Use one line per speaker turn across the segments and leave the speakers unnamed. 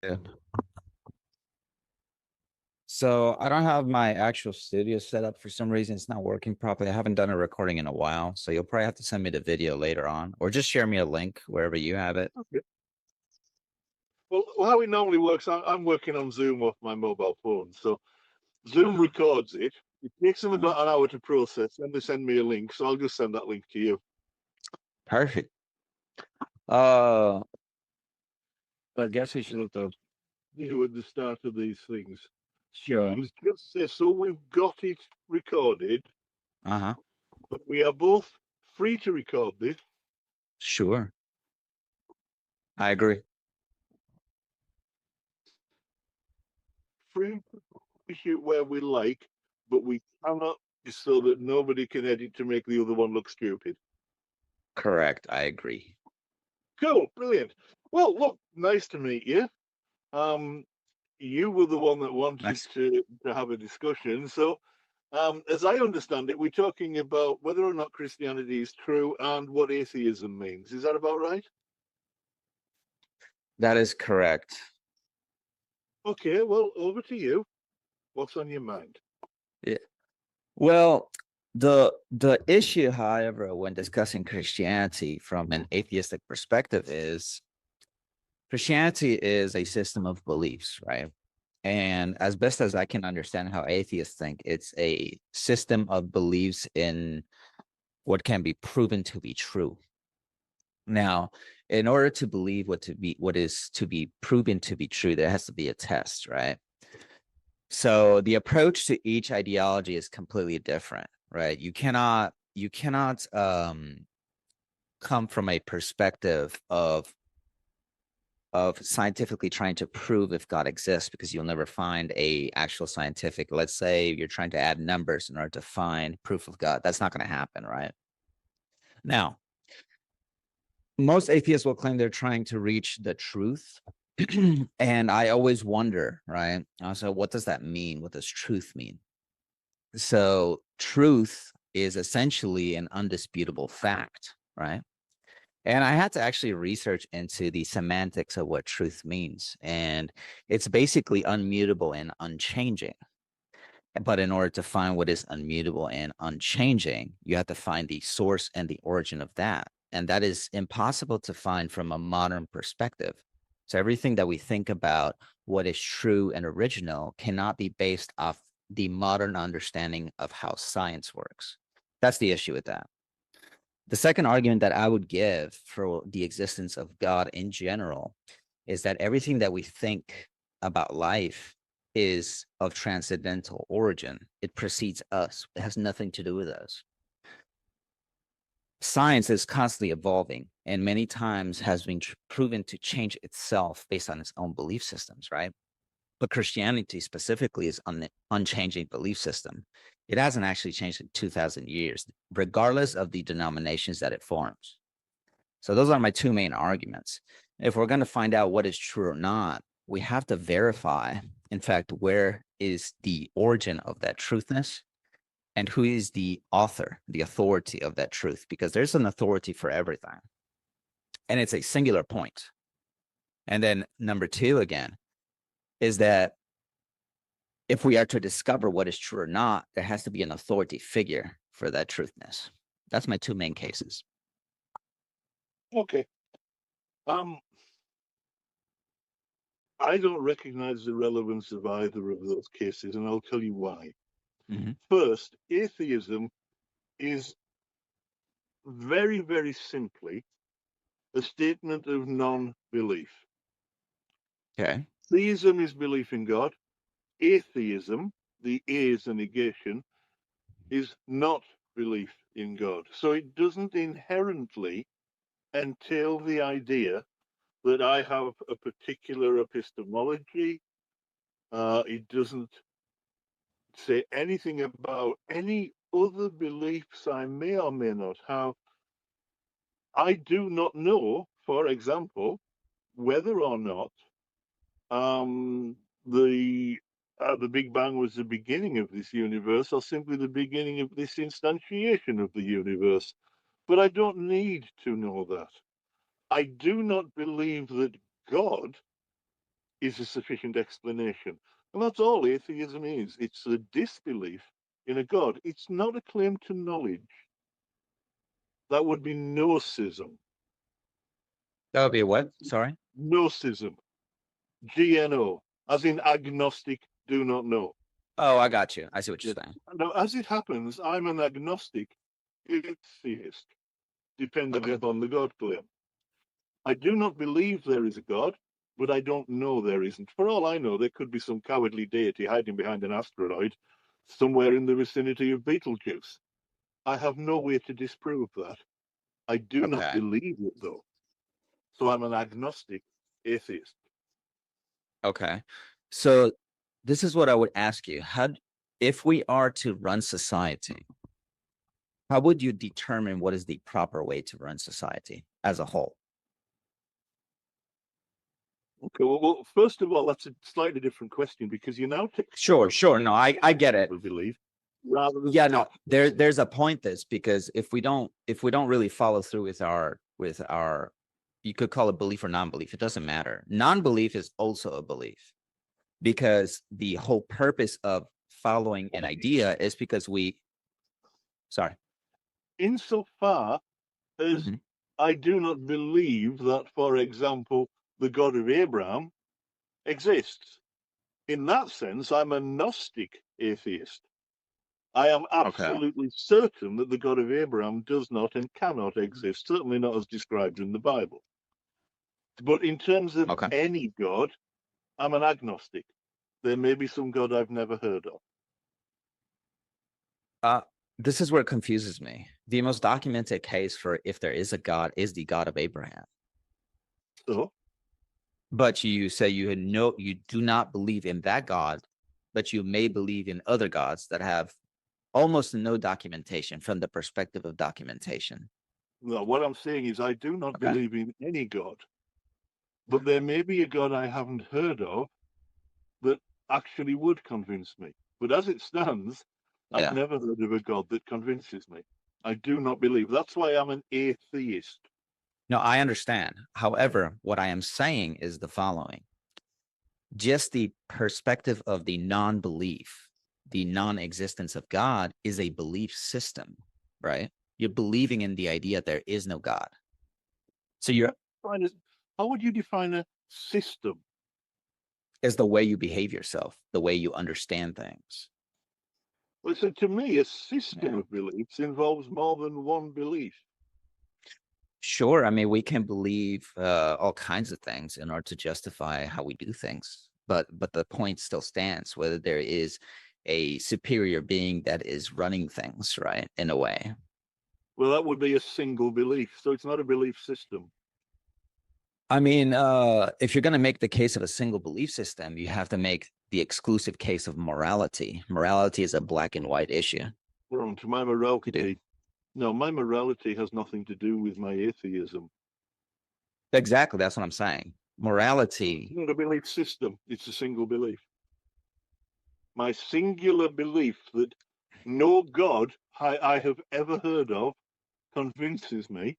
Yeah. So I don't have my actual studio set up for some reason. It's not working properly. I haven't done a recording in a while. So you'll probably have to send me the video later on or just share me a link wherever you have it.
Okay. Well, how it normally works, I'm working on Zoom off my mobile phone. So Zoom records it. It takes them about an hour to process, then they send me a link. So I'll just send that link to you.
Perfect. Uh, but I guess we should look up.
You at the start of these things.
Sure.
Let's just say, so we've got it recorded,
Uh-huh.
but we are both free to record this.
Sure. I agree.
Free to push it where we like, but we cannot, so that nobody can edit to make the other one look stupid.
Correct. I agree.
Cool, brilliant. Well, look, nice to meet you. Um, you were the one that wanted
Nice.
to have a discussion. So, as I understand it, we're talking about whether or not Christianity is true and what atheism means. Is that about right?
That is correct.
Okay, well, over to you. What's on your mind?
Yeah. Well, the issue, however, when discussing Christianity from an atheistic perspective is Christianity is a system of beliefs, right? And as best as I can understand how atheists think, it's a system of beliefs in what can be proven to be true. Now, in order to believe what is to be proven to be true, there has to be a test, right? So the approach to each ideology is completely different, right? You cannot come from a perspective of scientifically trying to prove if God exists, because you'll never find a actual scientific, let's say you're trying to add numbers in order to find proof of God. That's not going to happen, right? Now, most atheists will claim they're trying to reach the truth. And I always wonder, right? So what does that mean? What does truth mean? So truth is essentially an undisputable fact, right? And I had to actually research into the semantics of what truth means. And it's basically unmutable and unchanging. But in order to find what is unmutable and unchanging, you have to find the source and the origin of that. And that is impossible to find from a modern perspective. So everything that we think about what is true and original cannot be based off the modern understanding of how science works. That's the issue with that. The second argument that I would give for the existence of God in general is that everything that we think about life is of transcendental origin. It precedes us. It has nothing to do with us. Science is constantly evolving and many times has been proven to change itself based on its own belief systems, right? But Christianity specifically is an unchanging belief system. It hasn't actually changed in 2,000 years, regardless of the denominations that it forms. So those are my two main arguments. If we're going to find out what is true or not, we have to verify, in fact, where is the origin of that truthness and who is the author, the authority of that truth, because there's an authority for everything. And it's a singular point. And then number two, again, is that if we are to discover what is true or not, there has to be an authority figure for that truthness. That's my two main cases.
Okay. Um, I don't recognize the relevance of either of those cases, and I'll tell you why.
Mhm.
First, atheism is very, very simply a statement of non belief.
Okay.
Theism is belief in God. Atheism, the A is a negation, is not belief in God. So it doesn't inherently entail the idea that I have a particular epistemology. It doesn't say anything about any other beliefs I may or may not have. I do not know, for example, whether or not um, the Big Bang was the beginning of this universe, or simply the beginning of this instantiation of the universe. But I don't need to know that. I do not believe that God is a sufficient explanation. And that's all atheism is. It's a disbelief in a God. It's not a claim to knowledge. That would be gnosis.
That would be what? Sorry.
Gnosis. GNO, as in agnostic, do not know.
Oh, I got you. I see what you're
Yes.
saying.
Now, as it happens, I'm an agnostic atheist, dependent upon the God claim. I do not believe there is a God, but I don't know there isn't. For all I know, there could be some cowardly deity hiding behind an asteroid somewhere in the vicinity of Betelgeuse. I have no way to disprove that. I do not
Okay.
believe it, though. So I'm an agnostic atheist.
Okay. So this is what I would ask you. If we are to run society, how would you determine what is the proper way to run society as a whole?
Okay, well, first of all, that's a slightly different question because you now take
Sure, sure. No, I get it.
people believe rather than
Yeah, no, there's a point this because if we don't really follow through with our you could call it belief or non-belief, it doesn't matter. Non-belief is also a belief because the whole purpose of following an idea is because sorry.
insofar as
Mhm.
I do not believe that, for example, the God of Abraham exists. In that sense, I'm a Gnostic atheist. I am
Okay.
absolutely certain that the God of Abraham does not and cannot exist, certainly not as described in the Bible. But in terms of
Okay.
any God, I'm an agnostic. There may be some God I've never heard of.
Uh, this is where it confuses me. The most documented case for if there is a God is the God of Abraham.
So,
But you say you do not believe in that God, but you may believe in other gods that have almost no documentation from the perspective of documentation.
no, what I'm saying is I do not
Okay.
believe in any God, but there may be a God I haven't heard of that actually would convince me. But as it stands, I've
Yeah.
never heard of a God that convinces me. I do not believe. That's why I'm an atheist.
No, I understand. However, what I am saying is the following: just the perspective of the non-belief, the non-existence of God is a belief system, right? You're believing in the idea there is no God. So you're
How would you define a system?
is the way you behave yourself, the way you understand things.
Well, so to me, a system
Yeah.
of beliefs involves more than one belief.
Sure. I mean, we can believe all kinds of things in order to justify how we do things, but the point still stands whether there is a superior being that is running things, right? In a way.
Well, that would be a single belief. So it's not a belief system.
I mean, if you're going to make the case of a single belief system, you have to make the exclusive case of morality. Morality is a black and white issue.
Wrong to my
You do.
morality. No, my morality has nothing to do with my atheism.
Exactly. That's what I'm saying.
It's
Morality.
not a belief system. It's a single belief. My singular belief that no God I have ever heard of convinces me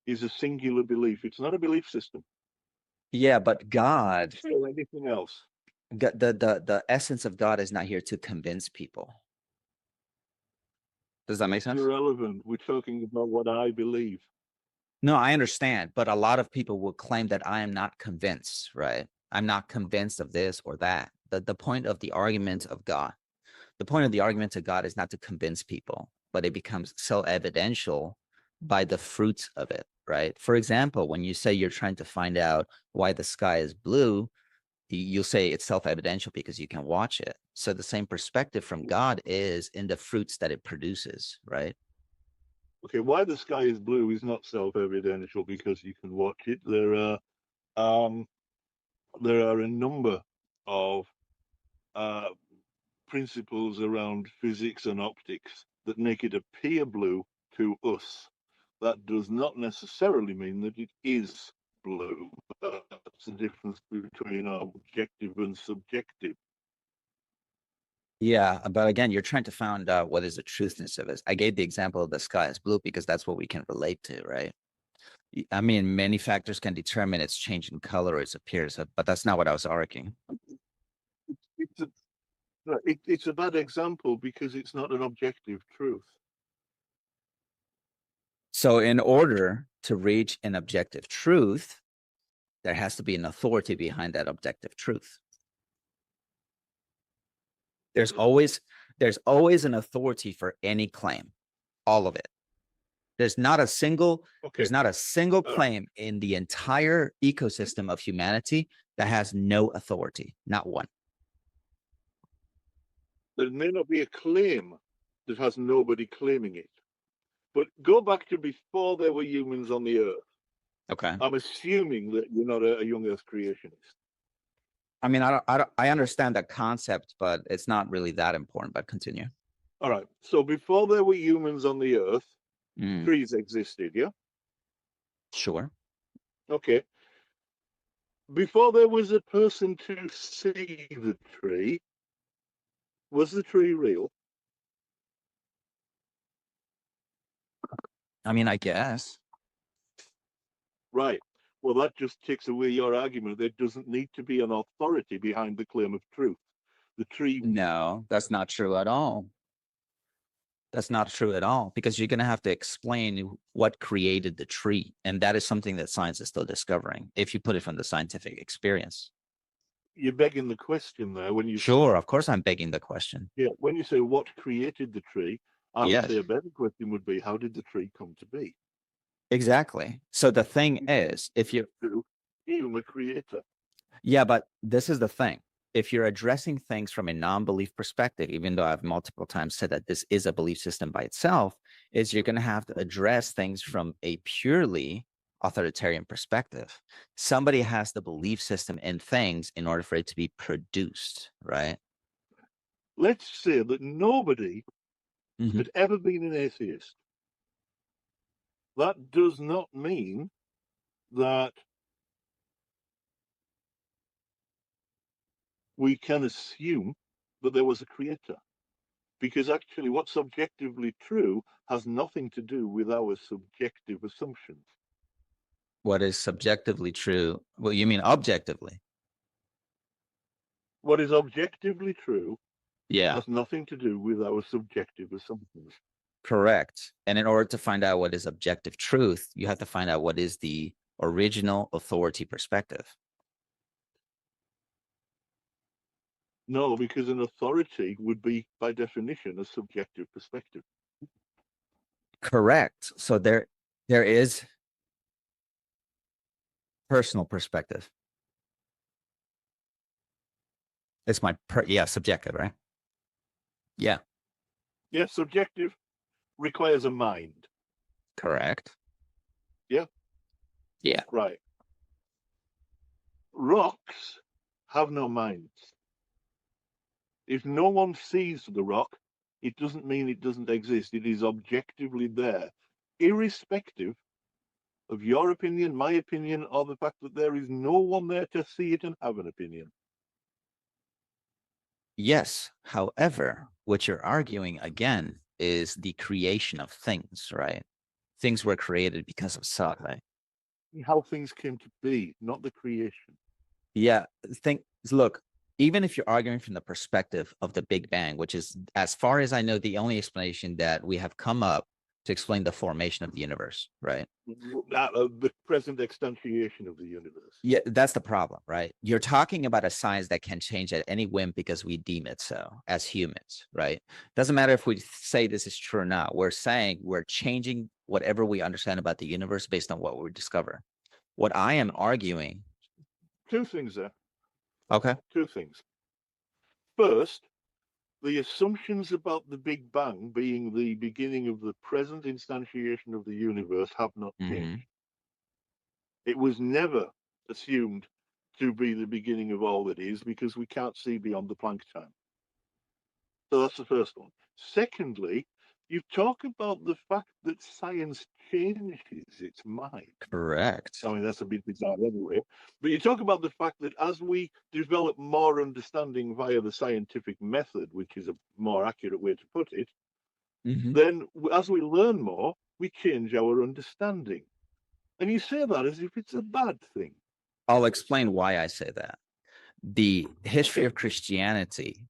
is a singular belief. It's not a belief system.
Yeah, but God,
Or anything else.
the essence of God is not here to convince people. Does that make
It's
sense?
irrelevant. We're talking about what I believe.
No, I understand, but a lot of people will claim that I am not convinced, right? I'm not convinced of this or that. The point of the argument of God, the point of the argument of God is not to convince people, but it becomes self-evidential by the fruits of it, right? For example, when you say you're trying to find out why the sky is blue, you'll say it's self-evidential because you can watch it. So the same perspective from God is in the fruits that it produces, right?
Okay, why the sky is blue is not self-evidential because you can watch it. Um, there are a number of uh, principles around physics and optics that make it appear blue to us. That does not necessarily mean that it is blue. That's the difference between objective and subjective.
Yeah, but again, you're trying to find out what is the truthness of it. I gave the example of the sky is blue because that's what we can relate to, right? I mean, many factors can determine its change in color or its appearance, but that's not what I was arguing.
It's a, it's a bad example because it's not an objective truth.
So, in order to reach an objective truth, there has to be an authority behind that objective truth. There's always an authority for any claim, all of it. There's not a single claim in the entire ecosystem of humanity that has no authority, not one.
There may not be a claim that has nobody claiming it. But go back to before there were humans on the earth.
Okay.
I'm assuming that you're not a young earth creationist.
I mean, I understand that concept, but it's not really that important. But continue.
All right. So before there were humans on the earth, trees existed, yeah?
Sure.
Okay. Before there was a person to see the tree, was the tree real?
I mean, I guess.
Right. Well, that just takes away your argument. There doesn't need to be an authority behind the claim of truth. The tree.
No, that's not true at all. That's not true at all, because you're going to have to explain what created the tree. And that is something that science is still discovering if you put it from the scientific experience.
You're begging the question there when you.
Sure, of course I'm begging the question.
Yeah, when you say what created the tree, I would
Yes.
say a better question would be, how did the tree come to be?
Exactly. So the thing is, if you
Even a creator.
Yeah, but this is the thing. If you're addressing things from a non-belief perspective, even though I've multiple times said that this is a belief system by itself, is you're going to have to address things from a purely authoritarian perspective. Somebody has the belief system in things in order for it to be produced, right?
Let's say that nobody had ever been an atheist. That does not mean that we can assume that there was a creator. Because actually, what's objectively true has nothing to do with our subjective assumptions.
What is subjectively true? Well, you mean objectively?
What is objectively true
Yeah,
has nothing to do with our subjective assumptions.
correct. And in order to find out what is objective truth, you have to find out what is the original authority perspective.
No, because an authority would be, by definition, a subjective perspective.
Correct. So there is personal perspective. It's my subjective, right? Yeah.
Yeah, subjective requires a mind.
Correct.
Yeah.
Yeah.
Right. Rocks have no minds. If no one sees the rock, it doesn't mean it doesn't exist. It is objectively there, irrespective of your opinion, my opinion, or the fact that there is no one there to see it and have an opinion.
Yes. However, what you're arguing again is the creation of things, right? Things were created because of sunlight.
How things came to be, not the creation.
Yeah. Look, even if you're arguing from the perspective of the Big Bang, which is, as far as I know, the only explanation that we have come up to explain the formation of the universe, right?
The present extantiation of the universe.
Yeah, that's the problem, right? You're talking about a science that can change at any whim because we deem it so as humans, right? Doesn't matter if we say this is true or not. We're saying we're changing whatever we understand about the universe based on what we discover. What I am arguing.
Two things there.
Okay.
Two things. First, the assumptions about the Big Bang being the beginning of the present instantiation of the universe have not changed. It was never assumed to be the beginning of all that is because we can't see beyond the Planck time. So that's the first one. Secondly, you talk about the fact that science changes its mind.
Correct.
I mean, that's a bit bizarre anyway. But you talk about the fact that as we develop more understanding via the scientific method, which is a more accurate way to put it, then as we learn more, we change our understanding. And you say that as if it's a bad thing.
I'll explain why I say that. The history of Christianity,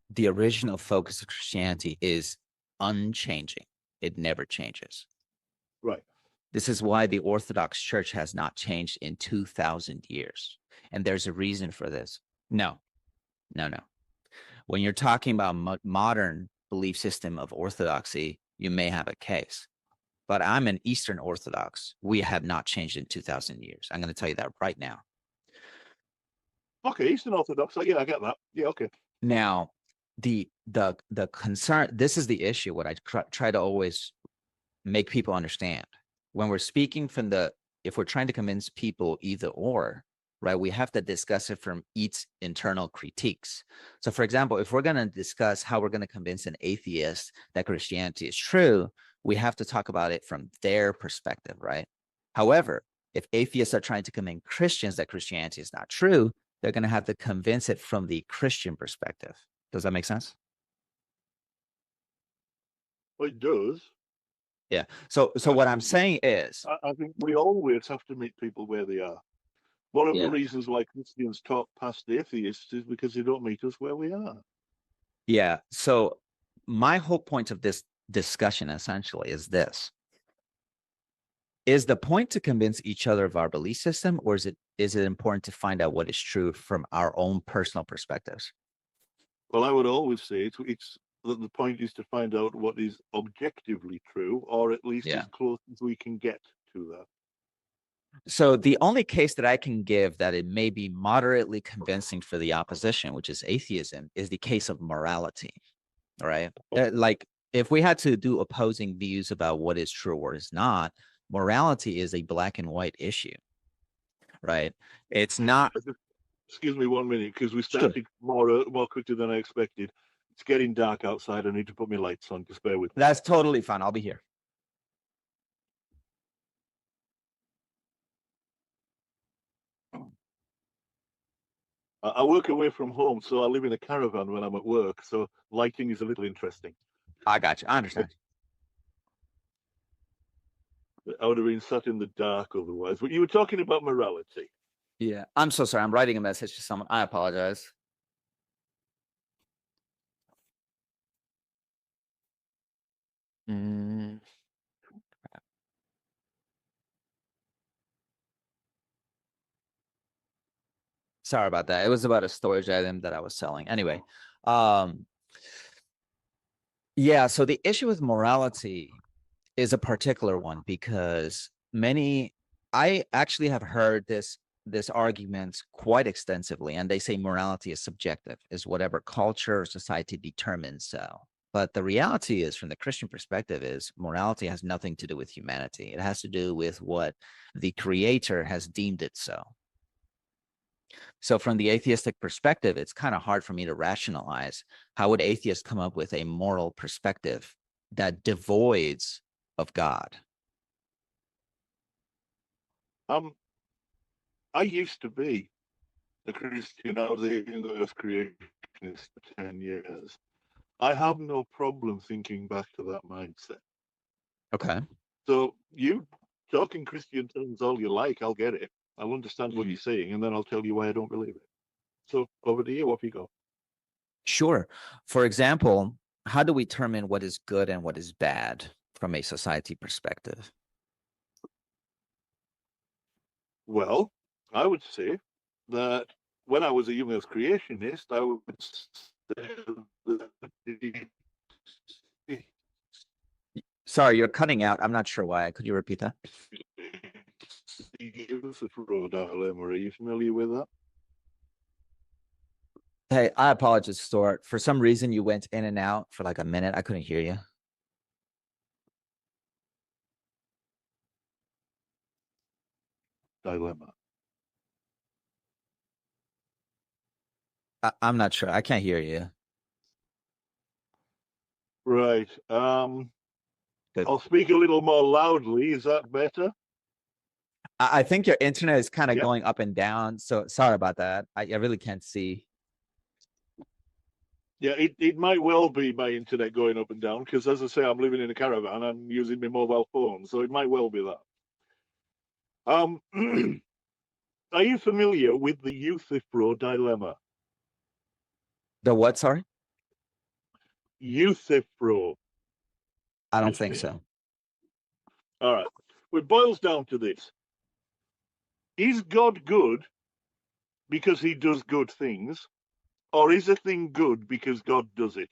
the original focus of Christianity is unchanging. It never changes.
Right.
This is why the Orthodox Church has not changed in 2,000 years. And there's a reason for this. No, no, no. When you're talking about modern belief system of Orthodoxy, you may have a case. But I'm an Eastern Orthodox. We have not changed in 2,000 years. I'm going to tell you that right now.
Okay, Eastern Orthodox. Yeah, I get that. Yeah, okay.
Now, the concern, this is the issue, what I try to always make people understand. When we're speaking from if we're trying to convince people either or, right, we have to discuss it from each internal critiques. So, for example, if we're going to discuss how we're going to convince an atheist that Christianity is true, we have to talk about it from their perspective, right? However, if atheists are trying to convince Christians that Christianity is not true, they're going to have to convince it from the Christian perspective. Does that make sense?
Well, it does.
Yeah. So what I'm saying is,
I think we always have to meet people where they are. One of the
yeah,
reasons why Christians talk past atheists is because they don't meet us where we are.
yeah. So my whole point of this discussion essentially is this. Is the point to convince each other of our belief system, or is it important to find out what is true from our own personal perspectives?
Well, I would always say it's that the point is to find out what is objectively true, or at least
Yeah.
as close as we can get to that.
So the only case that I can give that it may be moderately convincing for the opposition, which is atheism, is the case of morality. All right. Like if we had to do opposing views about what is true or is not, morality is a black and white issue, right? It's not.
Excuse me 1 minute, because we
Sure.
started more quickly than I expected. It's getting dark outside. I need to put my lights on. Just bear with me.
That's totally fine. I'll be here.
I work away from home, so I live in a caravan when I'm at work. So lighting is a little interesting.
I got you. I understand.
I would have been sat in the dark otherwise. But you were talking about morality.
Yeah. I'm so sorry. I'm writing a message to someone. I apologize. Mm, sorry about that. It was about a storage item that I was selling. Anyway, um, yeah. So the issue with morality is a particular one because I actually have heard this argument quite extensively, and they say morality is subjective, is whatever culture or society determines so. But the reality is, from the Christian perspective, is morality has nothing to do with humanity. It has to do with what the creator has deemed it so. So from the atheistic perspective, it's kind of hard for me to rationalize how would atheists come up with a moral perspective that devoids of God.
I used to be a Christian. I was in the Earth creationist for 10 years. I have no problem thinking back to that mindset.
Okay.
So you talking Christian terms all you like, I'll get it. I'll understand what you're saying, and then I'll tell you why I don't believe it. So over to you. Off you go.
Sure. For example, how do we determine what is good and what is bad from a society perspective?
Well, I would say that when I was a young Earth creationist, I would say that
Sorry, you're cutting out. I'm not sure why. Could you repeat that?
the Rhode Island. Are you familiar with that?
Hey, I apologize, Stuart. For some reason, you went in and out for like a minute. I couldn't hear you.
Dilemma.
I'm not sure. I can't hear you.
Right.
Good.
I'll speak a little more loudly. Is that better?
I think your internet is kind of
Yeah.
going up and down. So sorry about that. I really can't see.
Yeah, it might well be my internet going up and down because, as I say, I'm living in a caravan. I'm using my mobile phone, so it might well be that. Are you familiar with the Euthyphro dilemma?
The what? Sorry,
Euthyphro.
I don't think so.
All right. Well, it boils down to this. Is God good because he does good things, or is a thing good because God does it?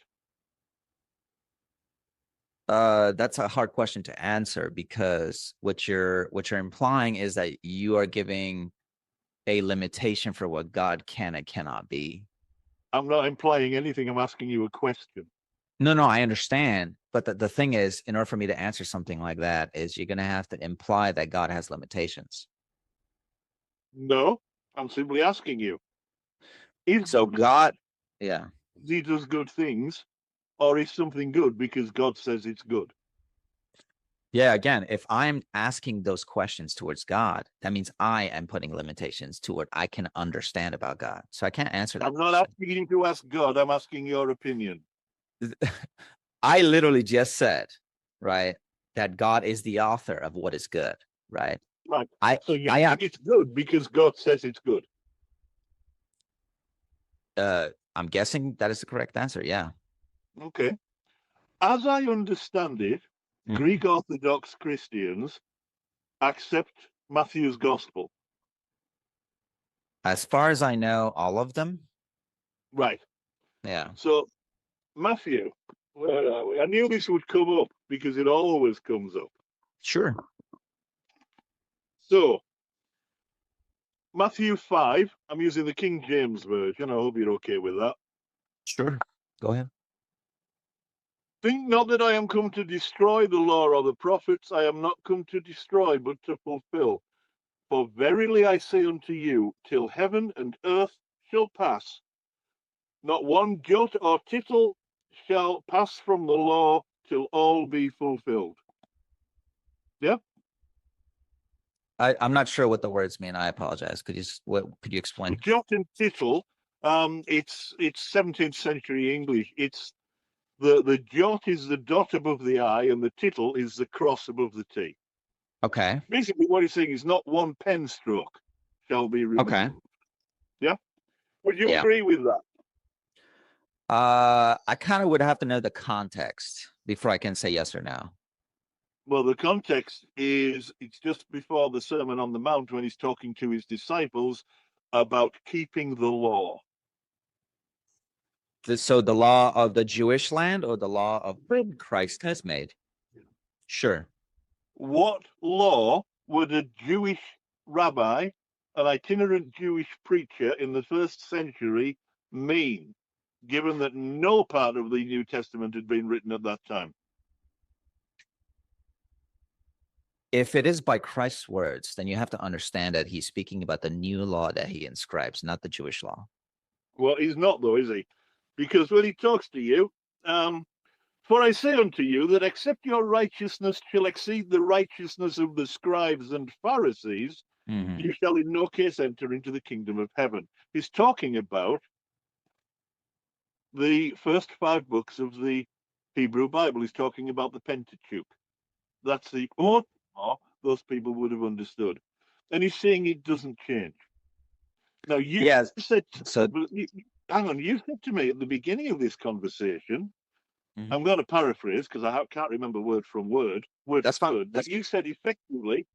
That's a hard question to answer because what you're implying is that you are giving a limitation for what God can and cannot be.
I'm not implying anything. I'm asking you a question.
No, I understand. But the thing is, in order for me to answer something like that, is you're going to have to imply that God has limitations.
No, I'm simply asking you. Is
So God, yeah,
he does good things, or is something good because God says it's good?
yeah. Again, if I'm asking those questions towards God, that means I am putting limitations to what I can understand about God. So I can't answer that
I'm not
question.
asking you to ask God. I'm asking your opinion.
I literally just said, right, that God is the author of what is good, right?
Right.
I
So you
I am
think it's good because God says it's good.
I'm guessing that is the correct answer. Yeah.
Okay. As I understand it,
Mhm.
Greek Orthodox Christians accept Matthew's gospel.
As far as I know, all of them.
Right.
Yeah.
So, Matthew, where are we? I knew this would come up because it always comes up.
Sure.
So, Matthew 5, I'm using the King James Version. I hope you're okay with that.
Sure. Go ahead.
Think not that I am come to destroy the law or the prophets. I am not come to destroy, but to fulfill. For verily I say unto you, till heaven and earth shall pass, not one jot or tittle shall pass from the law till all be fulfilled. Yeah?
I'm not sure what the words mean. I apologize. Could you explain?
Jot and tittle, it's 17th century English. It's the jot is the dot above the I, and the tittle is the cross above the T.
Okay.
Basically, what he's saying is not one pen stroke shall be
Okay.
removed. Yeah? Would you
Yeah.
agree with that?
I kind of would have to know the context before I can say yes or no.
Well, the context is it's just before the Sermon on the Mount when he's talking to his disciples about keeping the law.
So the law of the Jewish land or the law of Christ has made? Sure.
What law would a Jewish rabbi, an itinerant Jewish preacher in the first century mean, given that no part of the New Testament had been written at that time?
If it is by Christ's words, then you have to understand that he's speaking about the new law that he inscribes, not the Jewish law.
Well, he's not, though, is he? Because when he talks to you, for I say unto you that except your righteousness shall exceed the righteousness of the scribes and Pharisees,
Mm-hmm.
you shall in no case enter into the kingdom of heaven. He's talking about the first 5 books of the Hebrew Bible. He's talking about the Pentateuch. That's the law those people would have understood. And he's saying it doesn't change. Now, you
Yes.
said,
So
hang on, you said to me at the beginning of this conversation,
mhm.
I'm going to paraphrase because I can't remember word for word,
That's fine.
but you said effectively,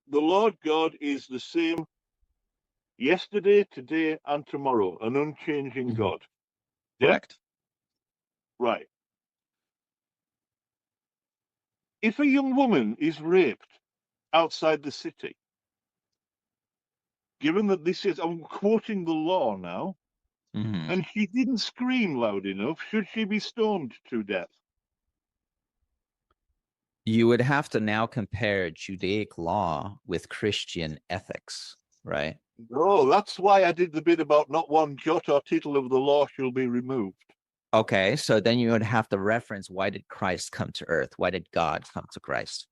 the Lord God is the same yesterday, today, and tomorrow, an unchanging
Mhm.
God. Yeah?
Correct.
Right. If a young woman is raped outside the city, given that this is, I'm quoting the law now,
Mhm.
and she didn't scream loud enough, should she be stoned to death?
You would have to now compare Judaic law with Christian ethics, right?
No, that's why I did the bit about not one jot or tittle of the law shall be removed.
Okay, so then you would have to reference, why did Christ come to earth? Why did God come to Christ?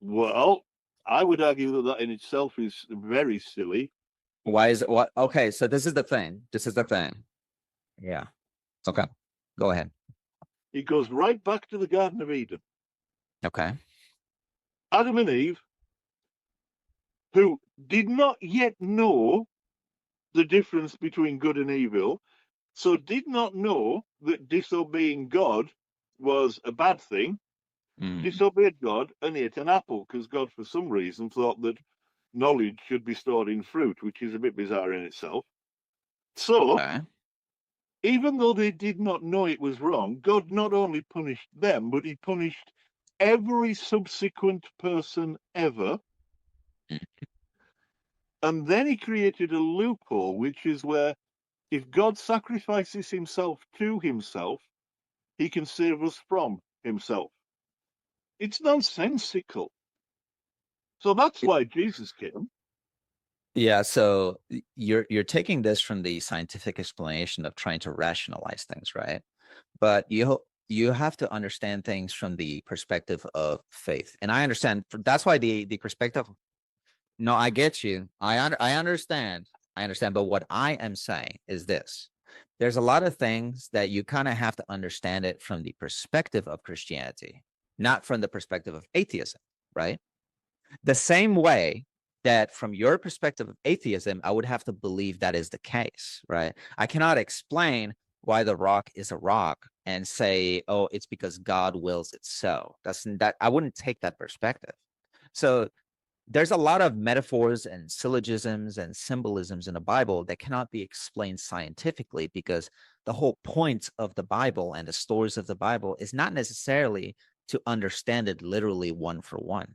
Well, I would argue that that in itself is very silly.
Why is it what? Okay, so this is the thing. This is the thing. Yeah. Okay. Go ahead.
It goes right back to the Garden of Eden.
Okay.
Adam and Eve, who did not yet know the difference between good and evil, so did not know that disobeying God was a bad thing,
Mm,
disobeyed God and ate an apple because God, for some reason, thought that knowledge should be stored in fruit, which is a bit bizarre in itself. So,
okay.
even though they did not know it was wrong, God not only punished them, but he punished every subsequent person ever.
Mm.
And then he created a loophole, which is where if God sacrifices himself to himself, he can save us from himself. It's nonsensical. So that's why Jesus came.
Yeah, so you're taking this from the scientific explanation of trying to rationalize things, right? But you have to understand things from the perspective of faith. And I understand that's why the perspective. No, I get you. I understand. I understand. But what I am saying is this. There's a lot of things that you kind of have to understand it from the perspective of Christianity, not from the perspective of atheism, right? The same way that from your perspective of atheism, I would have to believe that is the case, right? I cannot explain why the rock is a rock and say, oh, it's because God wills it so. That I wouldn't take that perspective. So there's a lot of metaphors and syllogisms and symbolisms in the Bible that cannot be explained scientifically because the whole point of the Bible and the stories of the Bible is not necessarily to understand it literally one for one.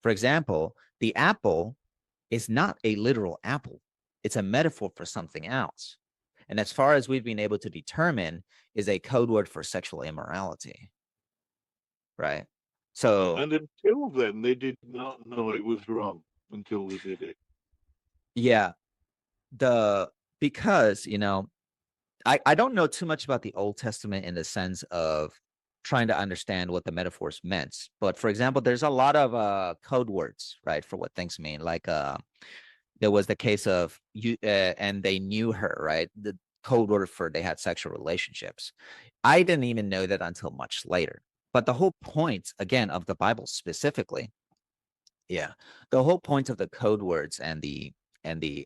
For example, the apple is not a literal apple. It's a metaphor for something else. And as far as we've been able to determine, is a code word for sexual immorality, right? So
And until then, they did not know it was wrong until they did it.
yeah, the because I don't know too much about the Old Testament in the sense of trying to understand what the metaphors meant. But for example, there's a lot of code words, right, for what things mean. Like there was the case of you and they knew her, right? The code word for they had sexual relationships. I didn't even know that until much later. But the whole point, again, of the Bible specifically, yeah, the whole point of the code words and the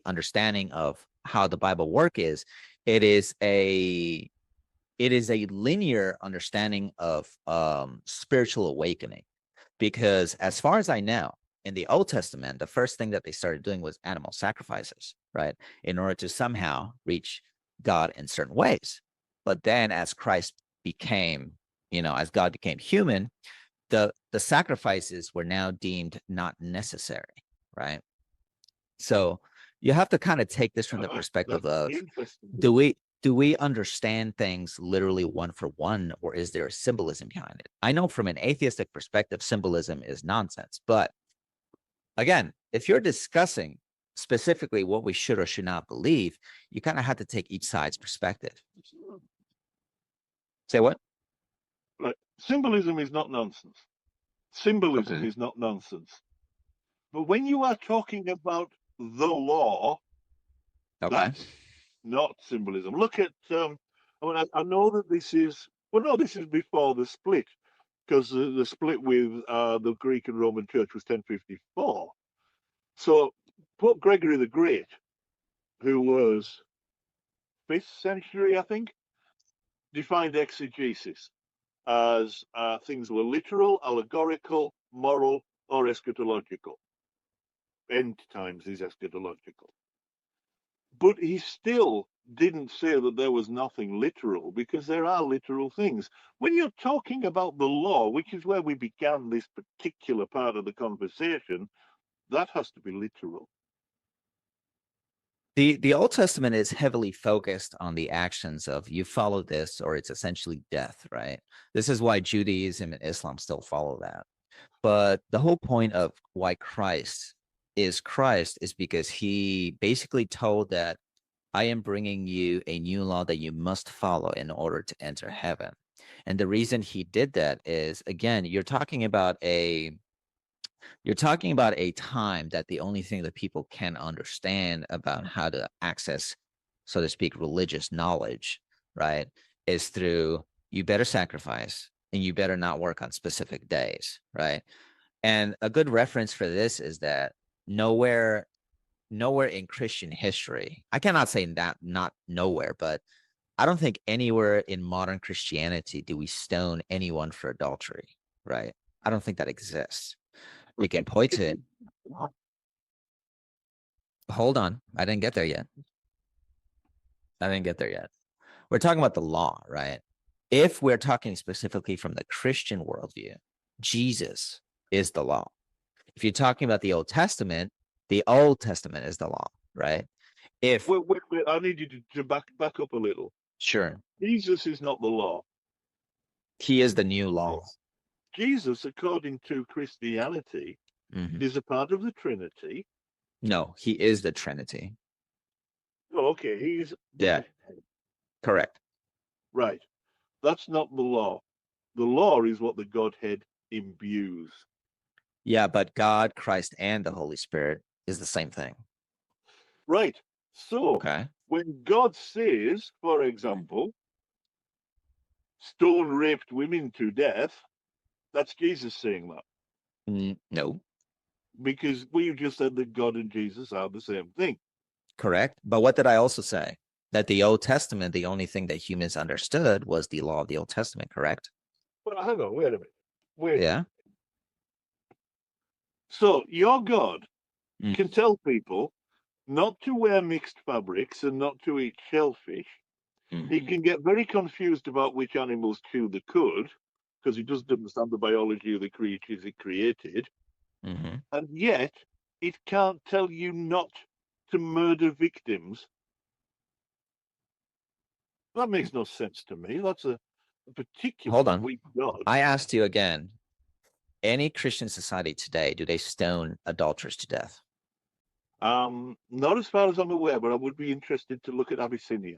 understanding of how the Bible work is, it is a it is a linear understanding of spiritual awakening. Because as far as I know, in the Old Testament, the first thing that they started doing was animal sacrifices, right? In order to somehow reach God in certain ways. But then as Christ became, as God became human, the sacrifices were now deemed not necessary, right? So you have to kind of take this from the perspective
That's
of
interesting.
do we understand things literally one for one, or is there a symbolism behind it? I know from an atheistic perspective, symbolism is nonsense. But again, if you're discussing specifically what we should or should not believe, you kind of have to take each side's perspective. Say what?
Right. Symbolism is not nonsense. Symbolism
Okay.
is not nonsense. But when you are talking about the law,
Okay.
that's not symbolism. Look at, I know that this is, well, no, this is before the split, because the split with the Greek and Roman Church was 1054. So Pope Gregory the Great, who was 5th century, I think, defined exegesis as things were literal, allegorical, moral, or eschatological. End times is eschatological. But he still didn't say that there was nothing literal because there are literal things. When you're talking about the law, which is where we began this particular part of the conversation, that has to be literal.
The Old Testament is heavily focused on the actions of you follow this or it's essentially death, right? This is why Judaism and Islam still follow that. But the whole point of why Christ is because he basically told that I am bringing you a new law that you must follow in order to enter heaven. And the reason he did that is, again, you're talking about a time that the only thing that people can understand about how to access, so to speak, religious knowledge, right, is through you better sacrifice and you better not work on specific days, right? And a good reference for this is that nowhere in Christian history, I cannot say that not nowhere, but I don't think anywhere in modern Christianity do we stone anyone for adultery, right? I don't think that exists. You can point to it. Hold on. I didn't get there yet. We're talking about the law, right? If we're talking specifically from the Christian worldview, Jesus is the law. If you're talking about the Old Testament is the law, right? If
Wait, I need you to back up a little.
sure,
Jesus is not the law.
he is the new law.
Jesus, according to Christianity, is a part of the Trinity.
No, he is the Trinity.
Oh, okay, he's
Yeah, correct.
right. That's not the law. The law is what the Godhead imbues.
Yeah, but God, Christ, and the Holy Spirit is the same thing.
Right. So
Okay.
when God says, for example, stone raped women to death, that's Jesus saying that.
No,
Because we just said that God and Jesus are the same thing.
correct. But what did I also say? That the Old Testament, the only thing that humans understood was the law of the Old Testament, correct?
Well, hang on, wait a minute.
Yeah.
So your God
Mm.
can tell people not to wear mixed fabrics and not to eat shellfish. He can get very confused about which animals chew the cud because he doesn't understand the biology of the creatures he created.
Mm-hmm.
And yet, it can't tell you not to murder victims. That makes no sense to me. That's a particularly
Hold on.
weak God.
I asked you again, any Christian society today, do they stone adulterers to death?
Not as far as I'm aware, but I would be interested to look at Abyssinia.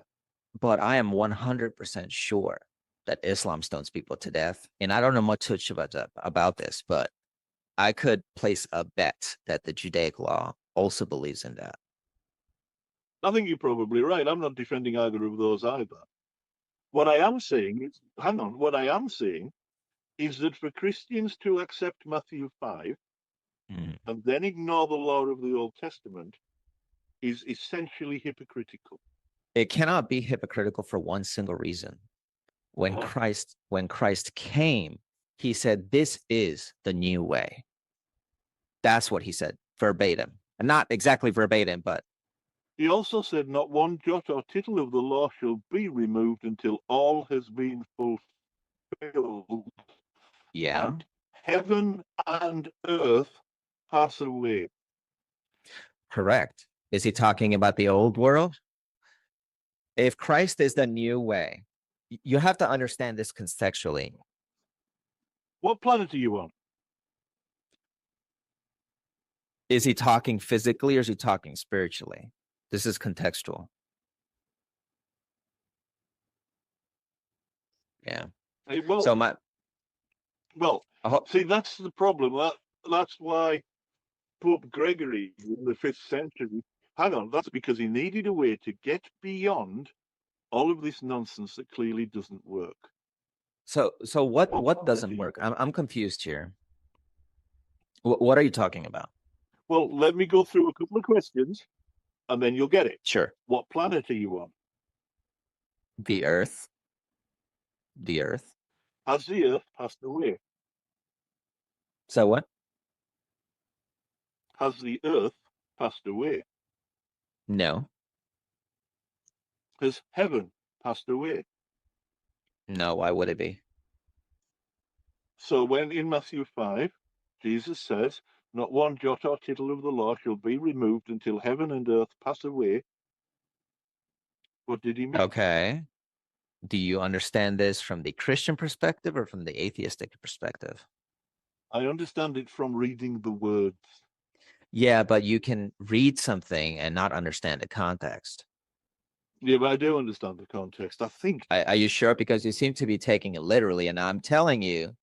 But I am 100% sure that Islam stones people to death. And I don't know much about this, but I could place a bet that the Judaic law also believes in that.
I think you're probably right. I'm not defending either of those either. What I am saying is, hang on, what I am saying is that for Christians to accept Matthew 5 and then ignore the law of the Old Testament is essentially hypocritical.
It cannot be hypocritical for one single reason. When Christ came, he said, "This is the new way." That's what he said, verbatim. And not exactly verbatim, but
He also said, not one jot or tittle of the law shall be removed until all has been fulfilled.
yeah.
And heaven and earth pass away.
Correct. Is he talking about the old world? If Christ is the new way, you have to understand this contextually.
What planet are you on?
Is he talking physically or is he talking spiritually? This is contextual. Yeah.
Hey, well,
So my
see, that's the problem. That's why Pope Gregory in the 5th century, hang on, that's because he needed a way to get beyond all of this nonsense that clearly doesn't work.
so what doesn't work? I'm confused here. What are you talking about?
Well, let me go through a couple of questions and then you'll get it.
Sure.
What planet are you on?
The Earth. The Earth.
Has the Earth passed away?
So what?
Has the Earth passed away?
No.
Has heaven passed away?
No, why would it be?
So when in Matthew 5, Jesus says, not one jot or tittle of the law shall be removed until heaven and earth pass away. What did he mean?
Okay. Do you understand this from the Christian perspective or from the atheistic perspective?
I understand it from reading the words.
Yeah, but you can read something and not understand the context.
Yeah, but I do understand the context. I think.
Are you sure? Because you seem to be taking it literally, and I'm telling you.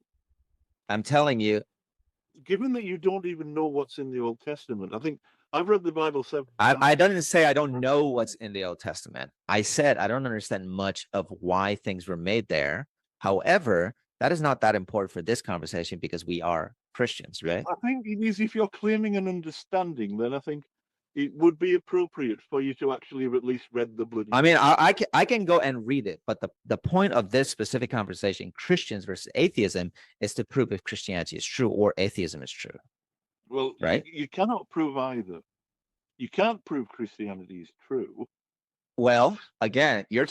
Given that you don't even know what's in the Old Testament, I think I've read the Bible 7 times.
I didn't say I don't know what's in the Old Testament. I said I don't understand much of why things were made there. However, that is not that important for this conversation because we are Christians, right?
I think it is. If you're claiming an understanding, then I think it would be appropriate for you to actually have at least read the bloody.
I mean, I can go and read it, but the point of this specific conversation, Christians versus atheism, is to prove if Christianity is true or atheism is true,
Well,
right?
you cannot prove either. You can't prove Christianity is true
Well, again, you're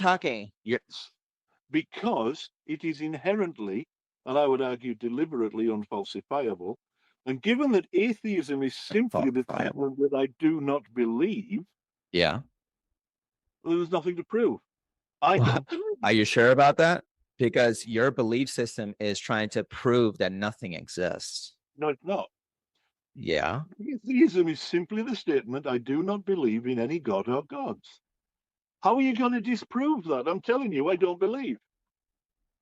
because it is inherently, and I would argue deliberately, unfalsifiable. And given that atheism is simply the
viable.
statement that I do not believe,
Yeah.
well, there's nothing to prove. I don't believe.
Are you sure about that? Because your belief system is trying to prove that nothing exists.
No, it's not.
Yeah.
Atheism is simply the statement I do not believe in any god or gods. How are you going to disprove that? I'm telling you, I don't believe.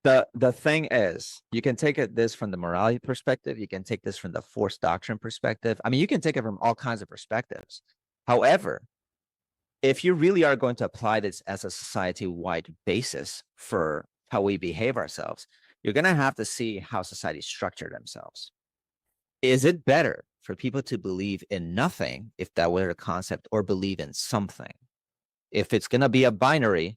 The thing is, you can take this from the morality perspective. You can take this from the force doctrine perspective. I mean, you can take it from all kinds of perspectives. However, if you really are going to apply this as a society-wide basis for how we behave ourselves, you're going to have to see how societies structure themselves. Is it better for people to believe in nothing, if that were a concept, or believe in something? If it's going to be a binary,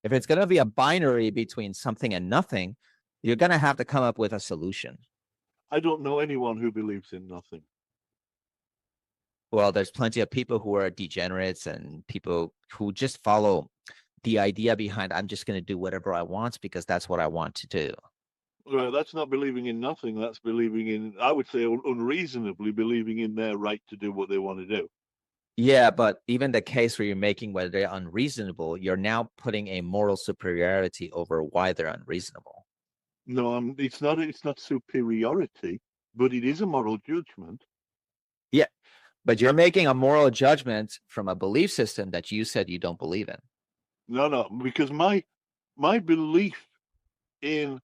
between something and nothing, you're going to have to come up with a solution.
I don't know anyone who believes in nothing.
Well, there's plenty of people who are degenerates and people who just follow the idea behind, I'm just going to do whatever I want because that's what I want to do.
Well, that's not believing in nothing. That's believing in, I would say, unreasonably believing in their right to do what they want to do.
Yeah, but even the case where you're making whether they're unreasonable, you're now putting a moral superiority over why they're unreasonable.
No, it's not. It's not superiority, but it is a moral judgment.
Yeah, but you're making a moral judgment from a belief system that you said you don't believe in.
No, because my belief in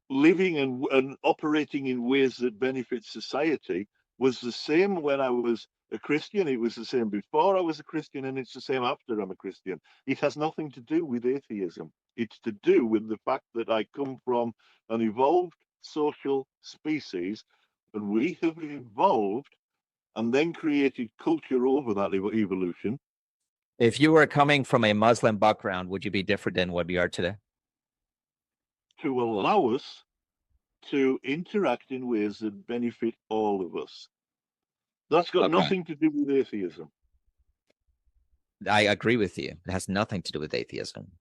living and operating in ways that benefit society was the same when I was a Christian. It was the same before I was a Christian, and it's the same after I'm a Christian. It has nothing to do with atheism. It's to do with the fact that I come from an evolved social species, and we have evolved and then created culture over that evolution.
If you were coming from a Muslim background, would you be different than what we are today?
To allow us to interact in ways that benefit all of us. That's got
Okay.
nothing to do with atheism.
I agree with you. It has nothing to do with atheism.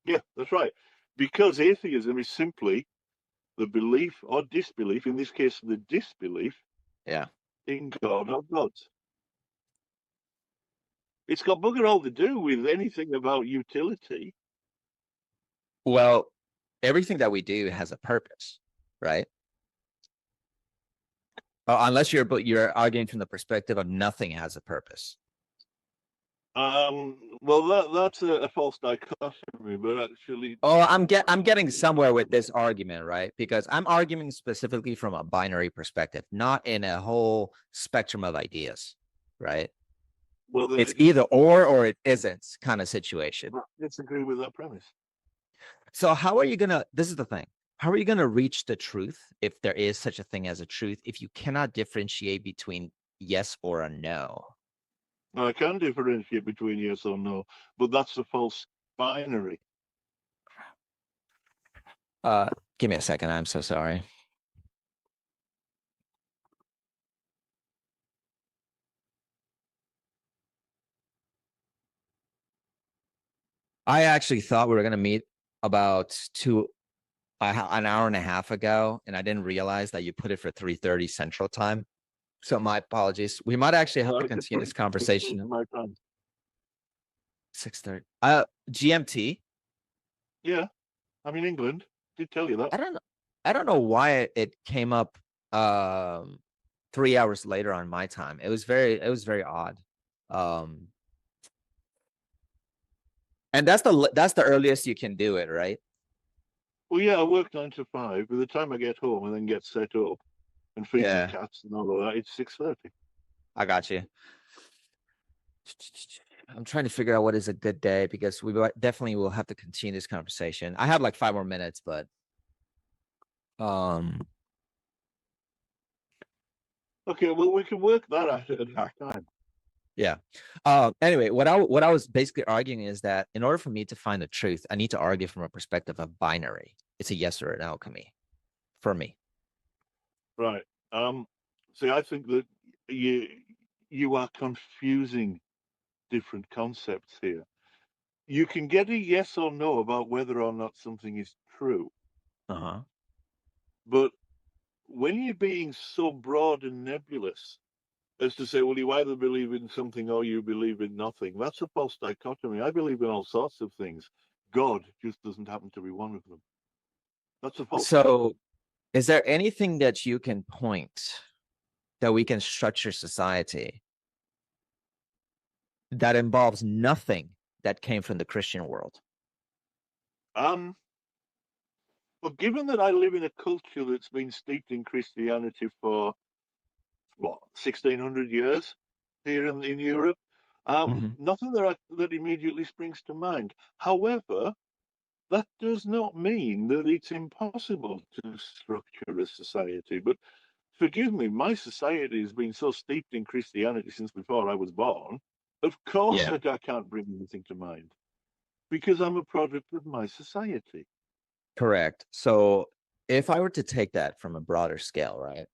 Yeah, that's right. Because atheism is simply the belief or disbelief, in this case, the disbelief
Yeah.
in God or gods. It's got bugger all to do with anything about utility.
Well, everything that we do has a purpose, right? Unless you're arguing from the perspective of nothing has a purpose.
Well, that's a false dichotomy, but actually,
Oh, I'm getting somewhere with this argument, right? Because I'm arguing specifically from a binary perspective, not in a whole spectrum of ideas, right?
well,
It's either or it isn't kind of situation.
I disagree with that premise.
So how are you gonna? This is the thing. How are you gonna reach the truth if there is such a thing as a truth if you cannot differentiate between yes or a no?
I can differentiate between yes or no, but that's a false binary.
Uh, Give me a second. I'm so sorry. I actually thought we were gonna meet about an hour and a half ago, and I didn't realize that you put it for 3:30 Central Time. So my apologies. We might actually have to continue this conversation.
My time.
6:30. GMT.
Yeah, I'm in England. Did tell you that.
I don't know why it came up 3 hours later on my time. It was very odd. And that's the earliest you can do it, right?
Well, yeah, I work 9 to 5. By the time I get home and then get set up and feed the
Yeah,
cats and all of that, it's 6:30.
I got you. I'm trying to figure out what is a good day because we definitely will have to continue this conversation. I have like 5 more minutes, but um
Okay, well, we can work that out at our time.
Yeah. Anyway, what I was basically arguing is that in order for me to find the truth, I need to argue from a perspective of binary. It's a yes or an alchemy for me.
Right. See, I think that you you are confusing different concepts here. You can get a yes or no about whether or not something is true,
Uh-huh.
but when you're being so broad and nebulous as to say, well, you either believe in something or you believe in nothing, that's a false dichotomy. I believe in all sorts of things. God just doesn't happen to be one of them. That's a false dichotomy.
So, is there anything that you can point that we can structure society that involves nothing that came from the Christian world?
Um, but given that I live in a culture that's been steeped in Christianity for what 1600 years here in Europe,
Mhm.
nothing that immediately springs to mind. However, that does not mean that it's impossible to structure a society. But forgive me, my society has been so steeped in Christianity since before I was born. Of course,
Yeah.
I can't bring anything to mind because I'm a product of my society.
Correct. So, if I were to take that from a broader scale, right,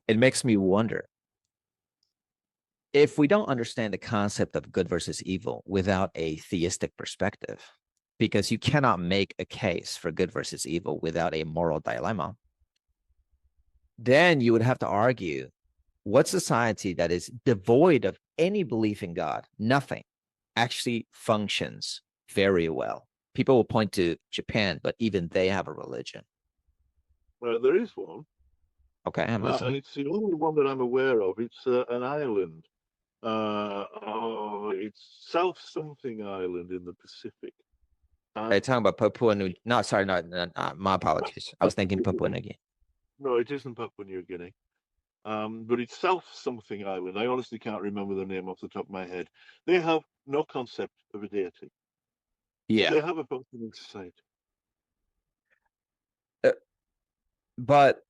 it makes me wonder if we don't understand the concept of good versus evil without a theistic perspective, because you cannot make a case for good versus evil without a moral dilemma, then you would have to argue what society that is devoid of any belief in God, nothing, actually functions very well. People will point to Japan, but even they have a religion.
There is one,
Okay, I'm
and
listening.
it's the only one that I'm aware of. It's an island. Oh, it's South something island in the Pacific.
Are you
And
talking about Papua New? No, sorry, no, my apologies. I was thinking Papua New Guinea.
no, it isn't Papua New Guinea. But it's South something island. I honestly can't remember the name off the top of my head. They have no concept of a deity.
Yeah,
They have a functioning society.
uh, but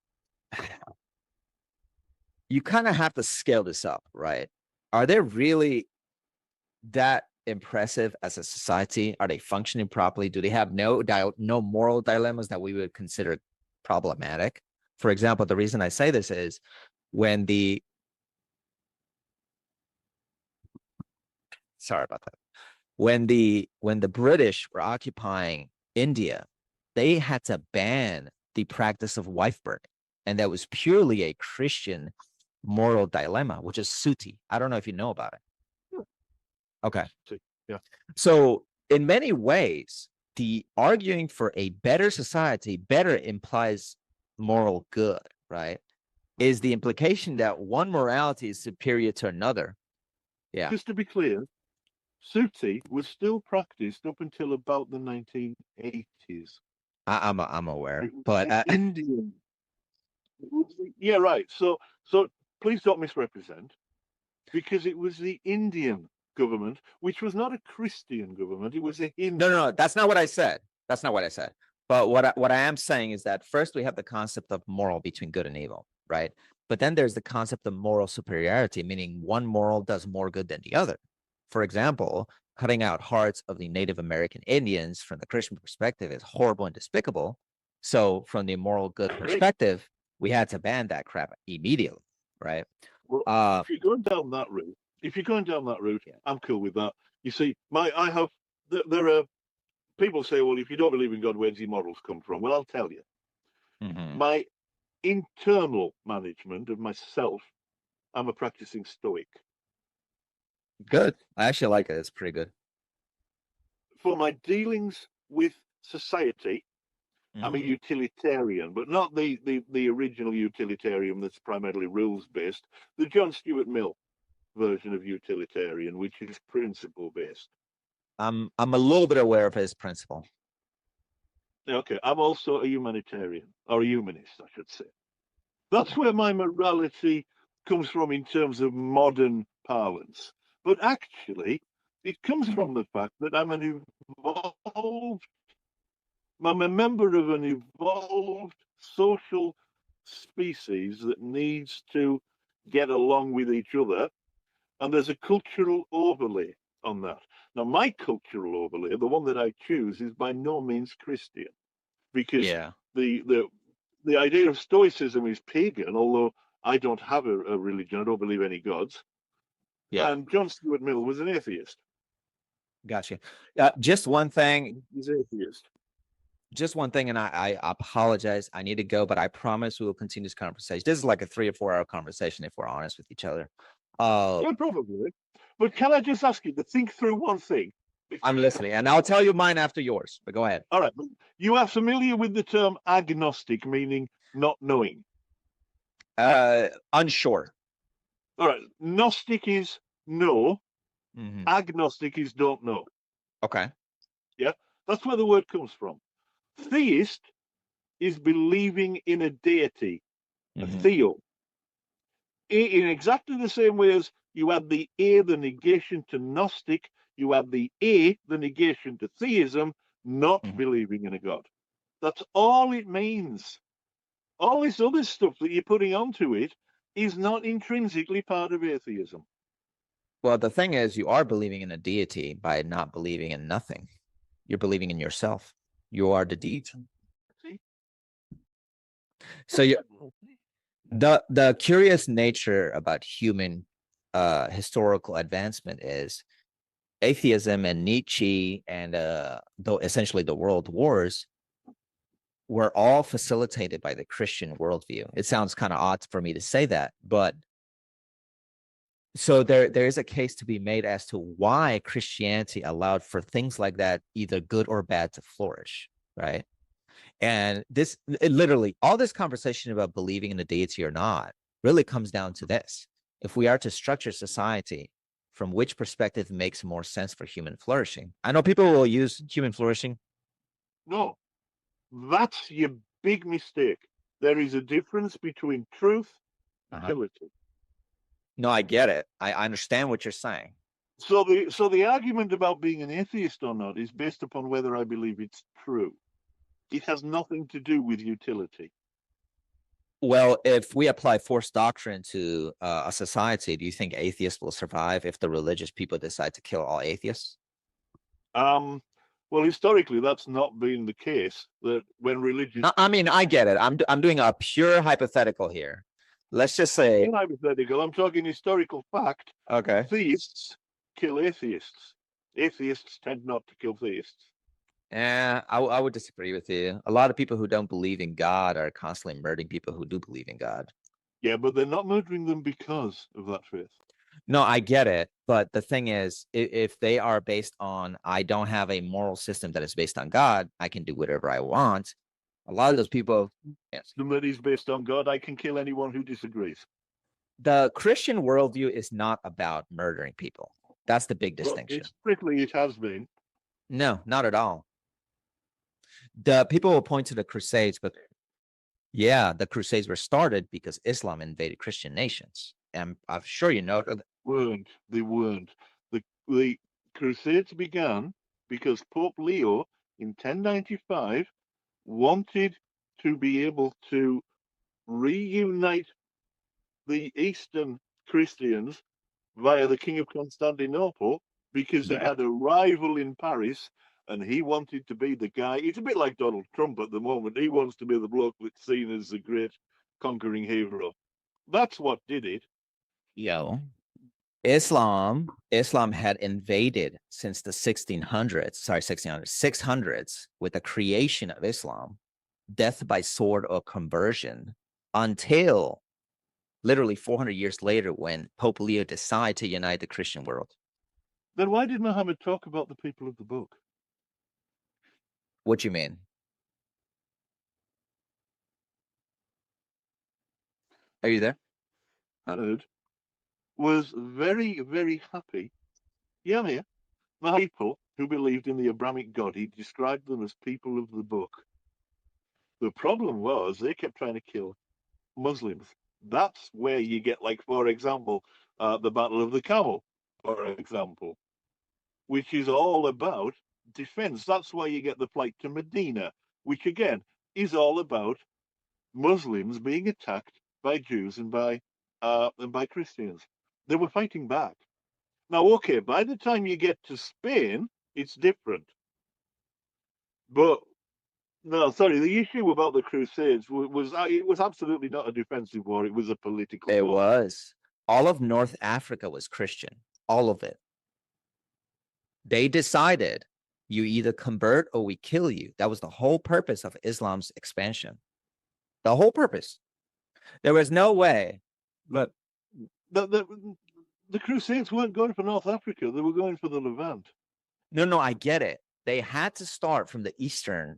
you kind of have to scale this up, right? Are they really that impressive as a society? Are they functioning properly? Do they have no moral dilemmas that we would consider problematic? For example, the reason I say this is when the sorry about that. When the British were occupying India, they had to ban the practice of wife burning, and that was purely a Christian moral dilemma, which is suti. I don't know if you know about it.
Yeah.
Okay.
Yeah.
So, in many ways, the arguing for a better society, better implies moral good, right? Is the implication that one morality is superior to another? Yeah,
Just to be clear, Suti was still practiced up until about the 1980s.
I'm aware,
It was
but
the Indian. Yeah, right. So please don't misrepresent, because it was the Indian government, which was not a Christian government. It was a Hindu.
no, that's not what I said. That's not what I said. But what I am saying is that first we have the concept of moral between good and evil, right? But then there's the concept of moral superiority, meaning one moral does more good than the other. For example, cutting out hearts of the Native American Indians from the Christian perspective is horrible and despicable. So from the moral good
Great.
perspective, we had to ban that crap immediately, right?
Well,
Uh,
if you're going down that route,
yeah.
I'm cool with that. You see, I have there are people say, well, if you don't believe in God, where does your morals come from? Well, I'll tell you.
Mhm.
My internal management of myself, I'm a practicing Stoic.
Good. I actually like it. It's pretty good.
For my dealings with society, I'm a
Mhm.
utilitarian, but not the original utilitarian that's primarily rules based, the John Stuart Mill version of utilitarian, which is principle based.
I'm a little bit aware of his principle.
Okay, I'm also a humanitarian, or a humanist, I should say. That's where my morality comes from in terms of modern parlance. But actually, it comes from the fact that I'm a member of an evolved social species that needs to get along with each other, and there's a cultural overlay on that. Now, my cultural overlay, the one that I choose, is by no means Christian, because
Yeah.
the the the idea of Stoicism is pagan, although I don't have a religion, I don't believe any gods.
Yeah.
And John Stuart Mill was an atheist.
Gotcha. Just one thing.
He's atheist.
Just one thing, and I apologize. I need to go, but I promise we will continue this conversation. This is like a 3 or 4 hour conversation if we're honest with each other.
Yeah, probably. But can I just ask you to think through one thing?
I'm listening, and I'll tell you mine after yours. But go ahead.
All right. You are familiar with the term agnostic, meaning not knowing.
Unsure.
All right. Gnostic is no.
Mhm.
Agnostic is don't know.
Okay.
Yeah. That's where the word comes from. Theist is believing in a deity, a
Mhm.
theo. In exactly the same way as you add the the negation to Gnostic, you add the negation to theism, not
Mhm.
believing in a God. That's all it means. All this other stuff that you're putting onto it is not intrinsically part of atheism.
Well, the thing is, you are believing in a deity by not believing in nothing. You're believing in yourself. You are the deity.
See?
So you the curious nature about human historical advancement is atheism and Nietzsche and though essentially the world wars were all facilitated by the Christian worldview. It sounds kind of odd for me to say that, but so there is a case to be made as to why Christianity allowed for things like that, either good or bad, to flourish, right? And this literally all this conversation about believing in a deity or not really comes down to this. If we are to structure society, from which perspective makes more sense for human flourishing? I know people will use human flourishing.
No, that's your big mistake. There is a difference between truth and
Uh-huh.
utility.
No, I get it. I understand what you're saying.
So the argument about being an atheist or not is based upon whether I believe it's true. It has nothing to do with utility.
Well, if we apply forced doctrine to a society, do you think atheists will survive if the religious people decide to kill all atheists?
Um, well, historically, that's not been the case. That when religious,
I mean, I get it. I'm doing a pure hypothetical here. Let's just say,
not hypothetical, I'm talking historical fact.
okay.
Theists kill atheists. Atheists tend not to kill theists.
I would disagree with you. A lot of people who don't believe in God are constantly murdering people who do believe in God.
Yeah, but they're not murdering them because of that faith.
No, I get it. But the thing is, if they are based on, I don't have a moral system that is based on God, I can do whatever I want. A lot of those people, yes.
The that is based on God. I can kill anyone who disagrees.
The Christian worldview is not about murdering people. That's the big
Well,
distinction.
historically, it has been.
No, not at all. The people will point to the Crusades, but yeah, the Crusades were started because Islam invaded Christian nations. And I'm sure you know.
They weren't. The Crusades began because Pope Leo in 1095 wanted to be able to reunite the Eastern Christians via the King of Constantinople because he had a rival in Paris and he wanted to be the guy. It's a bit like Donald Trump at the moment. He wants to be the bloke that's seen as the great conquering hero. That's what did it.
Yo, Islam had invaded since the 1600s, sorry, 1600s, 600s with the creation of Islam, death by sword or conversion, until literally 400 years later when Pope Leo decided to unite the Christian world.
Then why did Muhammad talk about the people of the book?
What you mean? Are you there?
Muhammad was very, very happy. Yeah, I'm here. The people who believed in the Abrahamic God, he described them as people of the book. The problem was they kept trying to kill Muslims. That's where you get, like, for example, the Battle of the Camel, for example, which is all about defense. That's why you get the flight to Medina, which again is all about Muslims being attacked by Jews and by Christians. They were fighting back. Now, okay, by the time you get to Spain, it's different. But no, sorry, the issue about the Crusades was it was absolutely not a defensive war; it was a political
It
war.
was. All of North Africa was Christian, all of it. They decided you either convert or we kill you. That was the whole purpose of Islam's expansion. The whole purpose. There was no way. But
The Crusades weren't going for North Africa; they were going for the Levant.
no, I get it. They had to start from the Eastern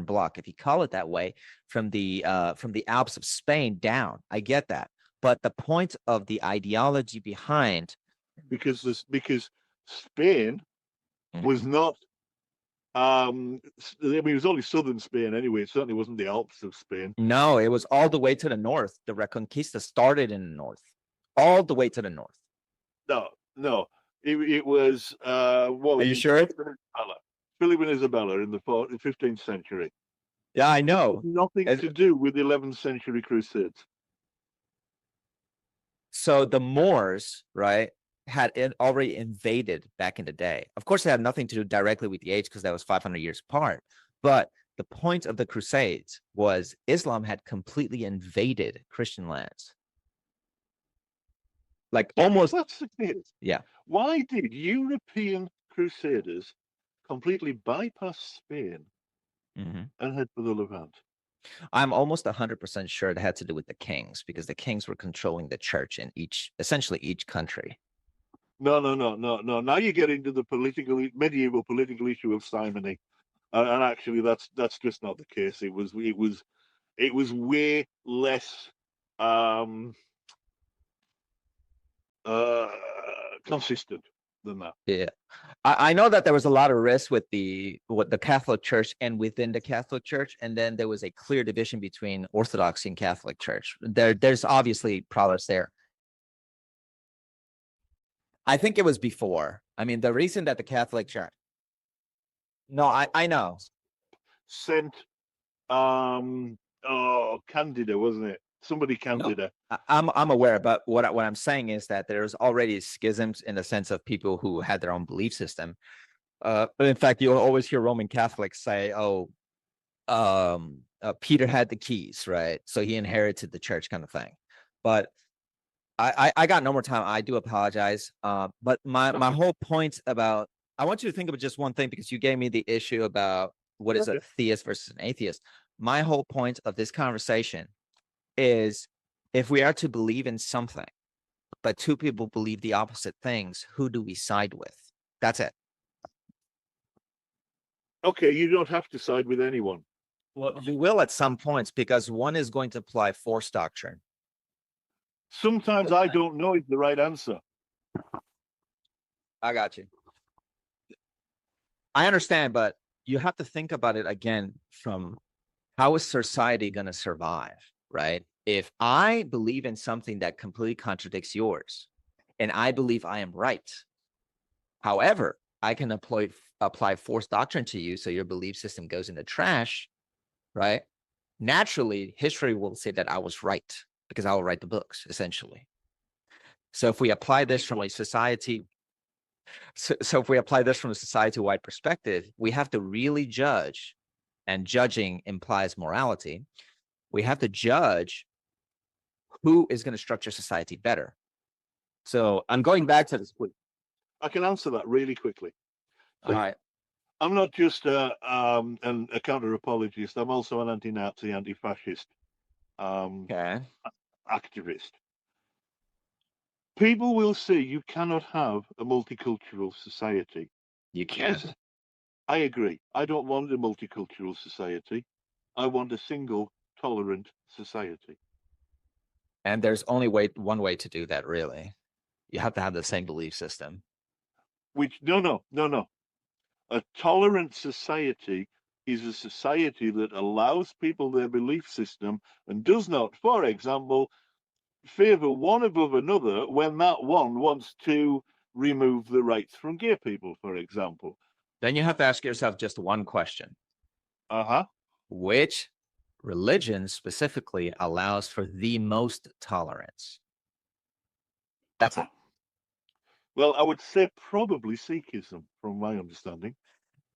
Bloc, if you call it that way, from the Alps of Spain down. I get that. But the point of the ideology behind,
because Spain was not. I mean, it was only southern Spain anyway. It certainly wasn't the Alps of Spain.
no, it was all the way to the north. The Reconquista started in the north, all the way to the north.
No. It was what was
Are you
it?
sure?
Philip and Isabella in the 15th century.
Yeah, I know.
Nothing to do with the 11th century Crusades.
So the Moors, right, had already invaded back in the day. Of course, it had nothing to do directly with the age because that was 500 years apart. But the point of the Crusades was Islam had completely invaded Christian lands. Like almost.
That's the case.
Yeah.
Why did European crusaders completely bypass Spain and head for the Levant?
I'm almost 100% sure it had to do with the kings because the kings were controlling the church in essentially each country.
No. Now you get into the medieval political issue of simony, and actually, that's just not the case. It was way less consistent than that.
Yeah. I know that there was a lot of risk with the Catholic Church and within the Catholic Church, and then there was a clear division between Orthodoxy and Catholic Church. There's obviously problems there. I think it was before. I mean, the reason that the Catholic Church. No, I know.
Sent Candida, wasn't it? Somebody Candida.
No, I'm aware, but what I'm saying is that there's already schisms in the sense of people who had their own belief system. But in fact, you'll always hear Roman Catholics say, "Oh, Peter had the keys, right? So he inherited the church," kind of thing. But I got no more time. I do apologize. But my whole point about I want you to think about just one thing because you gave me the issue about what is a theist versus an atheist. My whole point of this conversation is if we are to believe in something, but two people believe the opposite things, who do we side with? That's it.
Okay, you don't have to side with anyone.
Well, you will at some points because one is going to apply force doctrine.
Sometimes I don't know is the right answer.
I got you. I understand, but you have to think about it again from how is society going to survive, right? If I believe in something that completely contradicts yours and I believe I am right, however, I can apply force doctrine to you so your belief system goes in the trash, right? Naturally, history will say that I was right because I will write the books, essentially. So if we apply this from a society, so if we apply this from a society-wide perspective, we have to really judge, and judging implies morality. We have to judge who is going to structure society better. So I'm going back to this.
I can answer that really quickly.
All right.
I'm not just a counter apologist. I'm also an anti-Nazi, anti-fascist activist. People will say you cannot have a multicultural society.
You can.
I agree. I don't want a multicultural society. I want a single, tolerant society.
And there's only one way to do that, really. You have to have the same belief system.
No. A tolerant society is a society that allows people their belief system and does not, for example, favor one above another when that one wants to remove the rights from gay people, for example.
Then you have to ask yourself just one question.
Uh-huh.
Which religion specifically allows for the most tolerance. That's it.
Well, I would say probably Sikhism, from my understanding.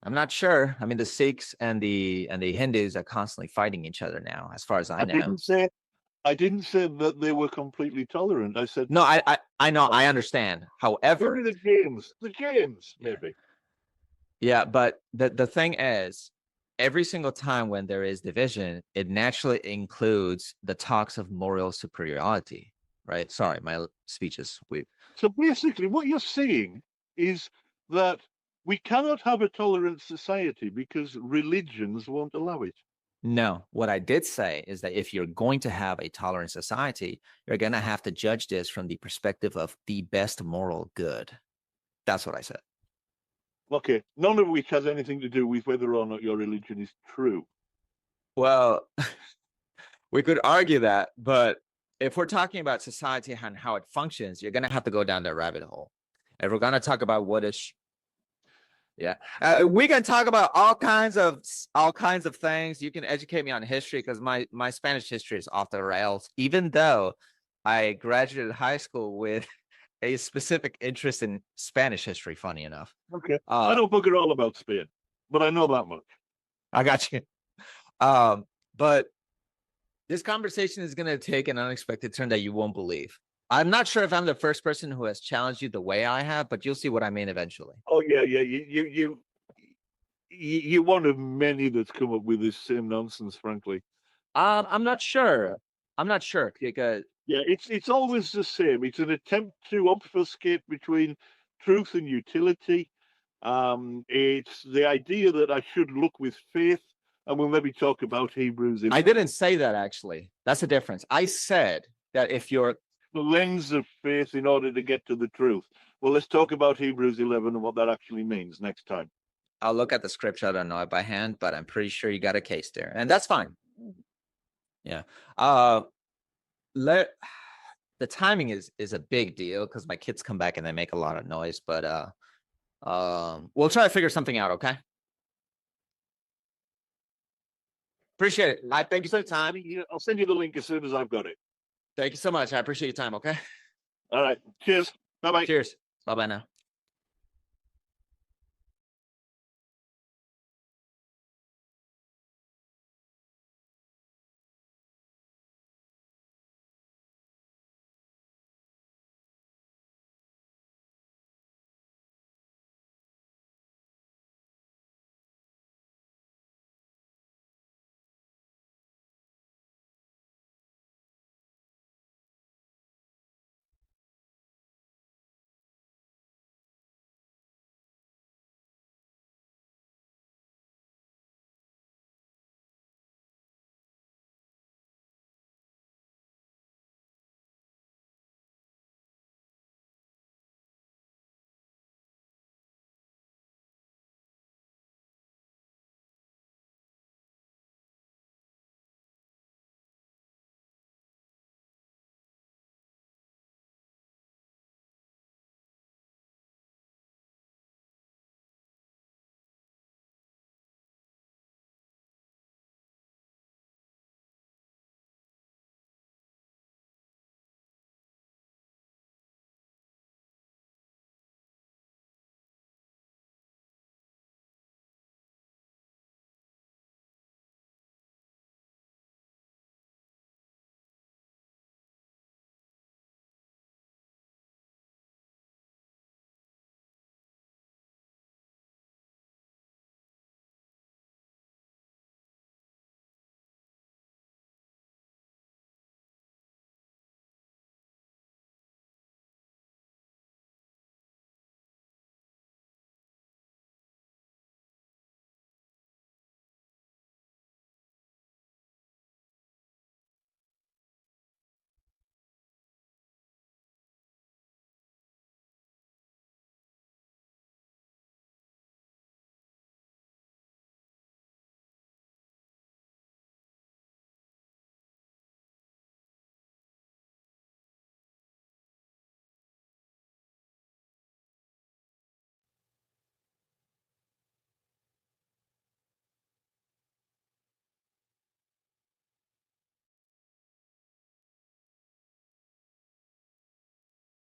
I'm not sure. I mean, the Sikhs and the Hindus are constantly fighting each other now, as far as I
I
know.
didn't say that they were completely tolerant. I said
No, I know, I understand. However,
maybe the James, maybe.
yeah, but the thing is, every single time when there is division, it naturally includes the talks of moral superiority, right? Sorry, my speech is weak.
So basically, what you're saying is that we cannot have a tolerant society because religions won't allow it.
No, what I did say is that if you're going to have a tolerant society, you're going to have to judge this from the perspective of the best moral good. That's what I said.
Okay, none of which has anything to do with whether or not your religion is true.
Well, we could argue that, but if we're talking about society and how it functions, you're going to have to go down that rabbit hole. If we're going to talk about what is, yeah, we can talk about all kinds of things. You can educate me on history because my Spanish history is off the rails. Even though I graduated high school with a specific interest in Spanish history. Funny enough.
Okay, I don't bugger all about Spain, but I know that much.
I got you. But this conversation is going to take an unexpected turn that you won't believe. I'm not sure if I'm the first person who has challenged you the way I have, but you'll see what I mean eventually.
Oh yeah, yeah. You're one of many that's come up with this same nonsense. Frankly,
I'm not sure. I'm not sure because
yeah, it's always the same. It's an attempt to obfuscate between truth and utility. It's the idea that I should look with faith, and we'll maybe talk about Hebrews.
I didn't say that actually. That's the difference. I said that if you're
the lens of faith in order to get to the truth. Well, let's talk about Hebrews 11 and what that actually means next time.
I'll look at the scripture. I don't know it by hand, but I'm pretty sure you got a case there, and that's fine. Yeah. The timing is a big deal because my kids come back and they make a lot of noise, but we'll try to figure something out. Okay. Appreciate it. I thank you for the time.
I'll send you the link as soon as I've got it.
Thank you so much. I appreciate your time. Okay.
All right. Cheers. Bye-bye.
Cheers. Bye-bye now.